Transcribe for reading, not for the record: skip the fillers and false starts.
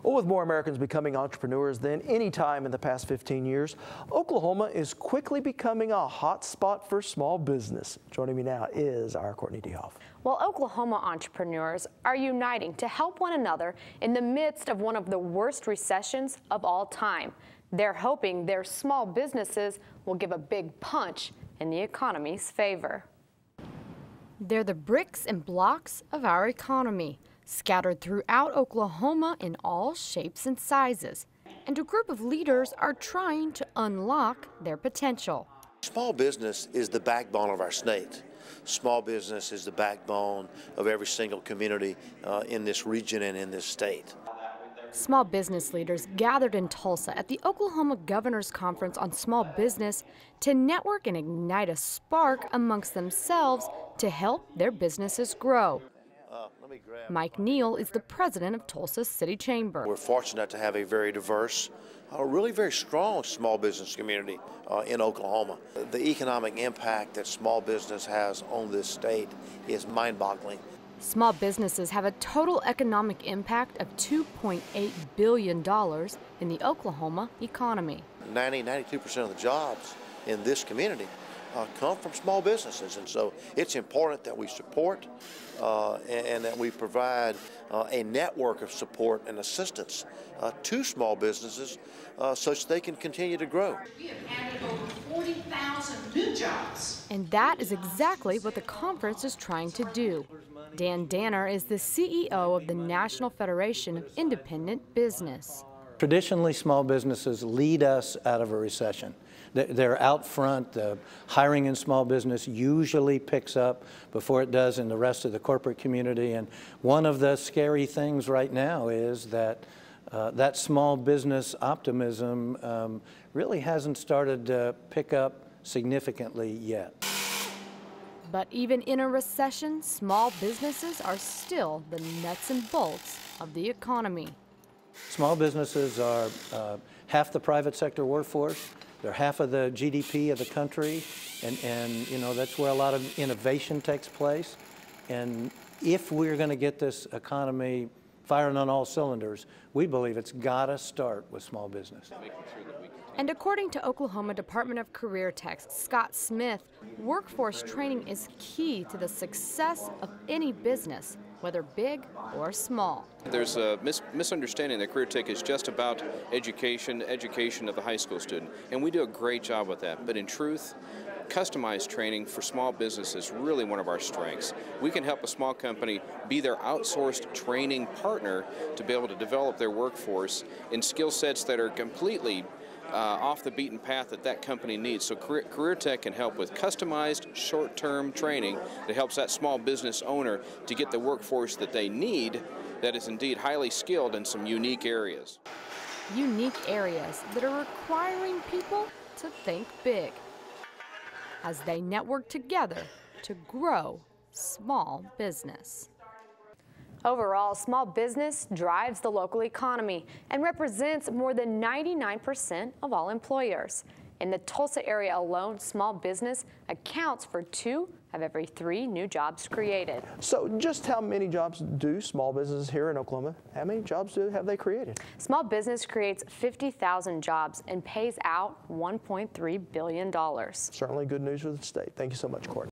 Well, with more Americans becoming entrepreneurs than any time in the past 15 years, Oklahoma is quickly becoming a hot spot for small business. Joining me now is our Courtney DeHoff. Well, Oklahoma entrepreneurs are uniting to help one another in the midst of one of the worst recessions of all time. They're hoping their small businesses will give a big punch in the economy's favor. They're the bricks and blocks of our economy, scattered throughout Oklahoma in all shapes and sizes. And a group of leaders are trying to unlock their potential. Small business is the backbone of our state. Small business is the backbone of every single community in this region and in this state. Small business leaders gathered in Tulsa at the Oklahoma Governor's Conference on Small Business to network and ignite a spark amongst themselves to help their businesses grow. Mike Neal is the president of Tulsa City Chamber. We're fortunate to have a very diverse, really very strong small business community in Oklahoma. The economic impact that small business has on this state is mind-boggling. Small businesses have a total economic impact of $2.8 billion in the Oklahoma economy. 92% of the jobs in this community come from small businesses, and so it's important that we support and that we provide a network of support and assistance to small businesses such they can continue to grow. We have added over 40,000 new jobs. And that is exactly what the conference is trying to do. Dan Danner is the CEO of the National Federation of Independent Business. Traditionally, small businesses lead us out of a recession. They're out front. The hiring in small business usually picks up before it does in the rest of the corporate community. And one of the scary things right now is that that small business optimism really hasn't started to pick up significantly yet. But even in a recession, small businesses are still the nuts and bolts of the economy. Small businesses are half the private sector workforce. They're half of the GDP of the country, and you know, that's where a lot of innovation takes place. And if we're going to get this economy firing on all cylinders, we believe it's got to start with small business. And according to Oklahoma Department of Career Tech Scott Smith, workforce training is key to the success of any business, whether big or small. There's a misunderstanding that Career Tech is just about education of the high school student, and we do a great job with that. But in truth, customized training for small business is really one of our strengths. We can help a small company be their outsourced training partner to be able to develop their workforce in skill sets that are completely off the beaten path that company needs. So Career Tech can help with customized short-term training that helps that small business owner to get the workforce that they need that is indeed highly skilled in some unique areas. Unique areas that are requiring people to think big as they network together to grow small business. Overall, small business drives the local economy and represents more than 99% of all employers. In the Tulsa area alone, small business accounts for 2 of every 3 new jobs created. So just how many jobs do small businesses here in Oklahoma? How many jobs have they created? Small business creates 50,000 jobs and pays out $1.3 billion. Certainly good news for the state. Thank you so much, Courtney.